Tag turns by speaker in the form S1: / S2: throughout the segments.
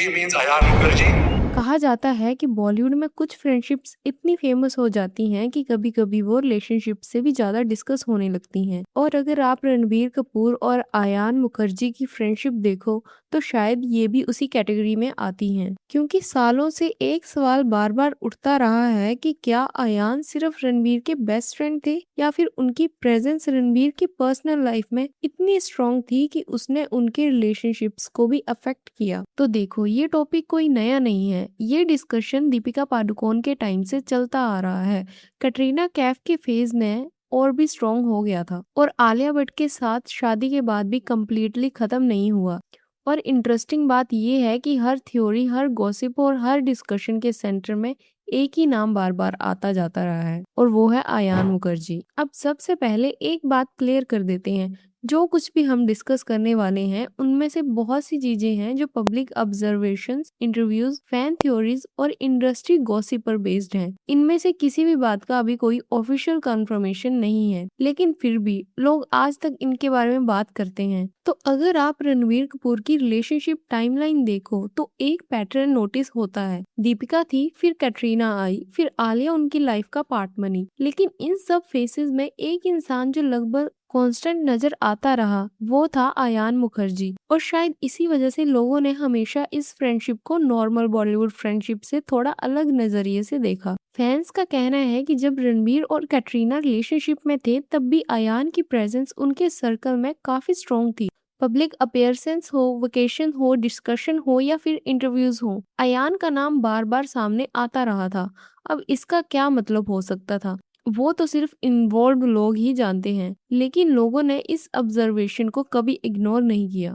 S1: He means Ayan Mukherjee.
S2: कहा जाता है कि बॉलीवुड में कुछ फ्रेंडशिप्स इतनी फेमस हो जाती हैं कि कभी-कभी वो रिलेशनशिप से भी ज्यादा डिस्कस होने लगती हैं। और अगर आप रणबीर कपूर और आयान मुखर्जी की फ्रेंडशिप देखो तो शायद ये भी उसी कैटेगरी में आती हैं, क्योंकि सालों से एक सवाल बार-बार उठता रहा है कि क्या आयान सिर्फ रणबीर के बेस्ट फ्रेंड थे या फिर उनकी प्रेजेंस रणबीर की पर्सनल लाइफ में इतनी स्ट्रांग थी कि उसने उनके रिलेशनशिप्स को भी अफेक्ट किया। तो देखो, ये टॉपिक कोई नया नहीं है। ये डिस्कशन दीपिका पादुकोण के टाइम से चलता आ रहा है। कटरीना कैफ के फेज में और भी स्ट्रांग हो गया था और आलिया भट्ट के साथ शादी के बाद भी कम्प्लीटली खत्म नहीं हुआ। और इंटरेस्टिंग बात यह है कि हर थ्योरी, हर गॉसिप और हर डिस्कशन के सेंटर में एक ही नाम बार बार आता जाता रहा है और वो है आयान मुखर्जी। अब सबसे पहले एक बात क्लियर कर देते हैं, जो कुछ भी हम डिस्कस करने वाले हैं उनमें से बहुत सी चीजें हैं जो public observations, interviews, fan theories और इंडस्ट्री गॉसिप पर बेस्ड हैं। इनमें से किसी भी बात का अभी कोई ऑफिशियल कंफर्मेशन नहीं है, लेकिन फिर भी लोग आज तक इनके बारे में बात करते हैं। तो अगर आप रणबीर कपूर की रिलेशनशिप टाइमलाइन देखो तो एक पैटर्न नोटिस होता है। दीपिका थी, फिर कैटरीना आई, फिर आलिया उनकी लाइफ का पार्ट बनी। लेकिन इन सब फेसेस में एक इंसान जो लगभग कांस्टेंट नजर आता रहा, वो था आयान मुखर्जी। और शायद इसी वजह से लोगों ने हमेशा इस फ्रेंडशिप को नॉर्मल बॉलीवुड फ्रेंडशिप से थोड़ा अलग नजरिए से देखा। फैंस का कहना है कि जब रणबीर और कैटरीना रिलेशनशिप में थे तब भी आयान की प्रेजेंस उनके सर्कल में काफी स्ट्रॉन्ग थी। पब्लिक अपीयरेंस हो, वेकेशन हो, डिस्कशन हो या फिर इंटरव्यूज हो, अयान का नाम बार बार सामने आता रहा था। अब इसका क्या मतलब हो सकता था, वो तो सिर्फ इन्वॉल्व लोग ही जानते हैं, लेकिन लोगों ने इस ऑब्जर्वेशन को कभी इग्नोर नहीं किया।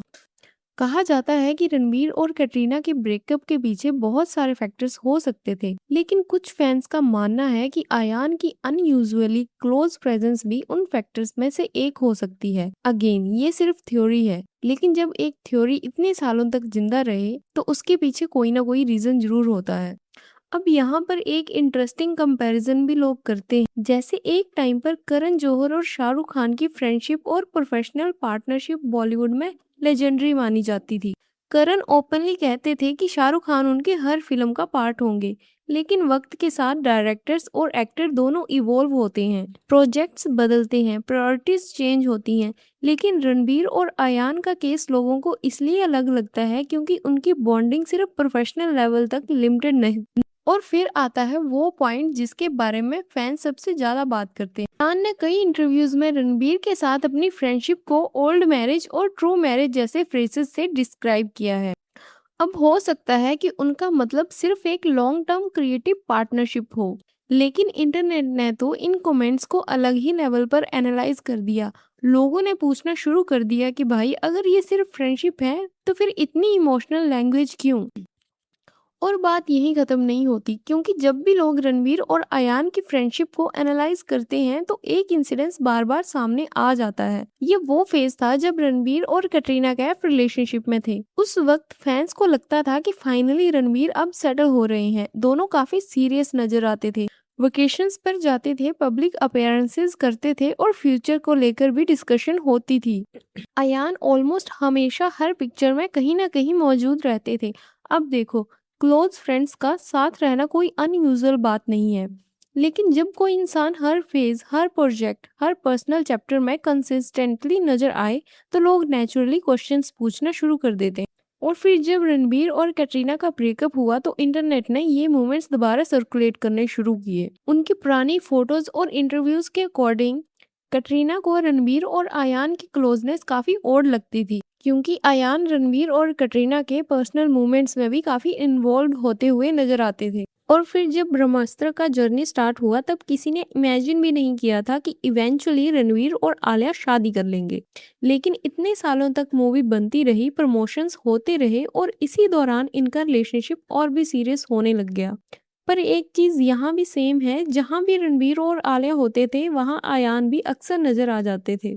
S2: कहा जाता है कि रणबीर और कैटरीना के ब्रेकअप के पीछे बहुत सारे फैक्टर्स हो सकते थे, लेकिन कुछ फैंस का मानना है कि आयान की अनयूजुअली क्लोज प्रेजेंस भी उन फैक्टर्स में से एक हो सकती है। अगेन, ये सिर्फ थ्योरी है, लेकिन जब एक थ्योरी इतने सालों तक जिंदा रहे तो उसके पीछे कोई ना कोई रीजन जरूर होता है। अब यहाँ पर एक इंटरेस्टिंग कंपैरिजन भी लोग करते हैं, जैसे एक टाइम पर करण जौहर और शाहरुख खान की फ्रेंडशिप और प्रोफेशनल पार्टनरशिप बॉलीवुड में लेजेंडरी मानी जाती थी। करण ओपनली कहते थे कि शाहरुख खान उनके हर फिल्म का पार्ट होंगे, लेकिन वक्त के साथ डायरेक्टर्स और एक्टर दोनों इवॉल्व होते हैं, प्रोजेक्ट्स बदलते हैं, प्रायोरिटीज चेंज होती हैं। लेकिन रणबीर और अयान का केस लोगों को इसलिए अलग लगता है क्योंकि उनकी बॉन्डिंग सिर्फ प्रोफेशनल लेवल तक लिमिटेड नहीं। और फिर आता है वो पॉइंट जिसके बारे में फैंस सबसे ज्यादा बात करते हैं। खान ने कई इंटरव्यूज में रणबीर के साथ अपनी फ्रेंडशिप को ओल्ड मैरिज और ट्रू मैरिज जैसे फ्रेजेस से डिस्क्राइब किया है। अब हो सकता है कि उनका मतलब सिर्फ एक लॉन्ग टर्म क्रिएटिव पार्टनरशिप हो, लेकिन इंटरनेट ने तो इन कमेंट्स को अलग ही लेवल पर एनालाइज कर दिया। लोगों ने पूछना शुरू कर दिया कि भाई, अगर ये सिर्फ फ्रेंडशिप है तो फिर इतनी इमोशनल लैंग्वेज क्यों। और बात यहीं खत्म नहीं होती, क्योंकि जब भी लोग रणबीर और अयान की फ्रेंडशिप को एनालाइज करते हैं तो एक इंसिडेंस बार बार सामने आ जाता है। ये वो फेज था जब रणबीर और कटरीना कैफ रिलेशनशिप में थे। उस वक्त फैंस को लगता था कि फाइनली रणबीर अब सेटल हो रहे हैं। दोनों काफी सीरियस नजर आते थे, वेकेशंस पर जाते थे, पब्लिक अपीयरेंसेस करते थे और फ्यूचर को लेकर भी डिस्कशन होती थी। अयान ऑलमोस्ट हमेशा हर पिक्चर में कहीं ना कहीं मौजूद रहते थे। अब देखो, क्लोज फ्रेंड्स का साथ रहना कोई अनयूजुअल बात नहीं है, लेकिन जब कोई इंसान हर फेज, हर प्रोजेक्ट, हर पर्सनल चैप्टर में कंसिस्टेंटली नजर आए तो लोग नेचुरली क्वेश्चंस पूछना शुरू कर देते हैं। और फिर जब रणबीर और कैटरीना का ब्रेकअप हुआ तो इंटरनेट ने ये मोमेंट्स दोबारा सर्कुलेट करने शुरू किए। उनकी पुरानी फोटोज और इंटरव्यूज के अकॉर्डिंग कटरीना को रणबीर और अयान की क्लोजनेस काफी ओड लगती थी, क्योंकि अयान रणबीर और कटरीना के पर्सनल मूवमेंट्स में भी काफी इन्वॉल्व होते हुए नजर आते थे। और फिर जब ब्रह्मास्त्र का जर्नी स्टार्ट हुआ तब किसी ने इमेजिन भी नहीं किया था कि इवेंचुअली रणवीर और आलिया शादी कर लेंगे। लेकिन इतने सालों तक मूवी बनती रही, प्रमोशंस होते रहे और इसी दौरान इनका रिलेशनशिप और भी सीरियस होने लग गया। पर एक चीज यहाँ भी सेम है, जहाँ भी रणबीर और आलिया होते थे वहाँ अयान भी अक्सर नजर आ जाते थे।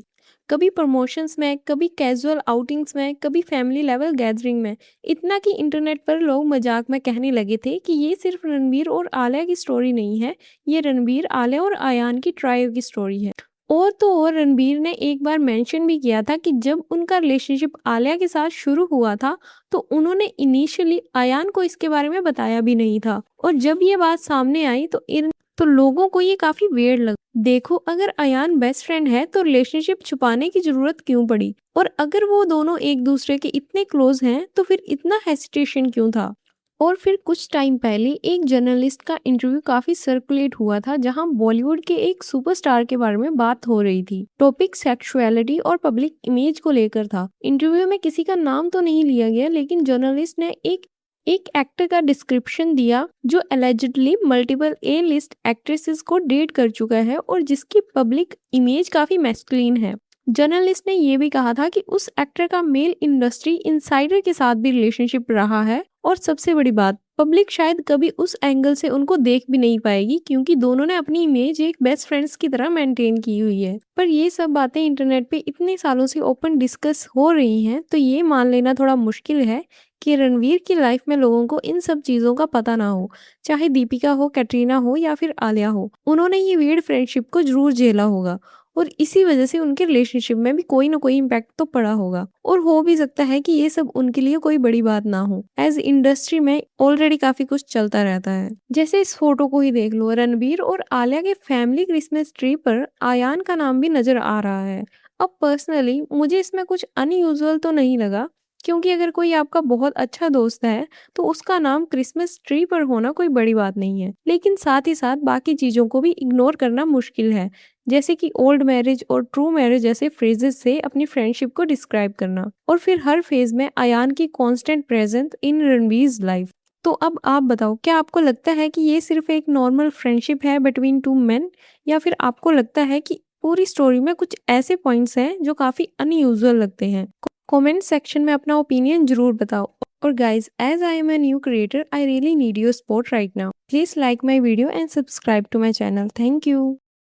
S2: कभी प्रमोशंस में, कभी कैजुअल आउटिंग्स में, कभी फैमिली लेवल गैदरिंग में। इतना कि इंटरनेट पर लोग मजाक में कहने लगे थे कि ये सिर्फ रणबीर और आलिया की स्टोरी नहीं है, ये रणबीर, आलिया और अयान की ट्रायो की स्टोरी है। और तो और रणबीर ने एक बार मेंशन भी किया था कि जब उनका रिलेशनशिप आलिया के साथ शुरू हुआ था तो उन्होंने इनिशियली अयान को इसके बारे में बताया भी नहीं था, और जब ये बात सामने आई तो लोगों को ये काफी वियर्ड लगा। देखो, अगर अयान बेस्ट फ्रेंड है तो रिलेशनशिप छुपाने की जरूरत क्यों पड़ी, और अगर वो दोनों एक दूसरे के इतने क्लोज हैं तो फिर इतना हेसिटेशन क्यों था। और फिर कुछ टाइम पहले एक जर्नलिस्ट का इंटरव्यू काफी सर्कुलेट हुआ था जहां बॉलीवुड के एक सुपरस्टार के बारे में बात हो रही थी। टॉपिक सेक्सुअलिटी और पब्लिक इमेज को लेकर था। इंटरव्यू में किसी का नाम तो नहीं लिया गया, लेकिन जर्नलिस्ट ने एक एक्टर का डिस्क्रिप्शन दिया जो एलिजिडली मल्टीपल ए लिस्ट एक्ट्रेसेस को डेट कर चुका है और जिसकी पब्लिक इमेज काफी मैस्कुलिन है। जर्नलिस्ट ने ये भी कहा था कि उस एक्टर का मेल इंडस्ट्री इनसाइडर के साथ भी रिलेशनशिप रहा है, और सबसे बड़ी बात, पब्लिक शायद कभी उस एंगल से उनको देख भी नहीं पाएगी क्योंकि दोनों ने अपनी इमेज एक बेस्ट फ्रेंड्स की तरह मेंटेन की हुई है। पर ये सब बातें इंटरनेट पे इतने सालों से ओपन डिस्कस हो रही हैं तो ये मान लेना थोड़ा मुश्किल है कि रणवीर की लाइफ में लोगों को इन सब चीजों का पता ना हो। चाहे दीपिका हो, कैटरीना हो या फिर आलिया हो, उन्होंने ये वियर्ड फ्रेंडशिप को जरूर झेला होगा और इसी वजह से उनके रिलेशनशिप में भी कोई ना कोई इम्पैक्ट तो पड़ा होगा, और हो भी सकता है कि ये सब उनके लिए कोई बड़ी बात ना हो, एज इंडस्ट्री में ऑलरेडी काफी कुछ चलता रहता है। जैसे इस फोटो को ही देख लो, रणबीर और आलिया के फैमिली क्रिसमस ट्री पर आयान का नाम भी नजर आ रहा है। अब पर्सनली मुझे इसमें कुछ अनयूजुअल तो नहीं लगा, क्योंकि अगर कोई आपका बहुत अच्छा दोस्त है तो उसका नाम क्रिसमस ट्री पर होना कोई बड़ी बात नहीं है, लेकिन साथ ही साथ बाकी चीजों को भी इग्नोर करना मुश्किल है, जैसे कि ओल्ड मैरिज और ट्रू मैरिज जैसे फ्रेजेस से अपनी फ्रेंडशिप को डिस्क्राइब करना, और फिर हर फेज में अयान की constant presence in Ranveer's life. तो अब आप बताओ, क्या आपको लगता है कि ये सिर्फ एक नॉर्मल फ्रेंडशिप है बिटवीन टू मेन, या फिर आपको लगता है कि पूरी स्टोरी में कुछ ऐसे पॉइंट्स हैं जो काफी अनयूजुअल लगते हैं? कमेंट सेक्शन में अपना ओपिनियन जरूर बताओ। और guys, as I am a new creator, I really need your support right now. Please like my video and subscribe to my channel. Thank you.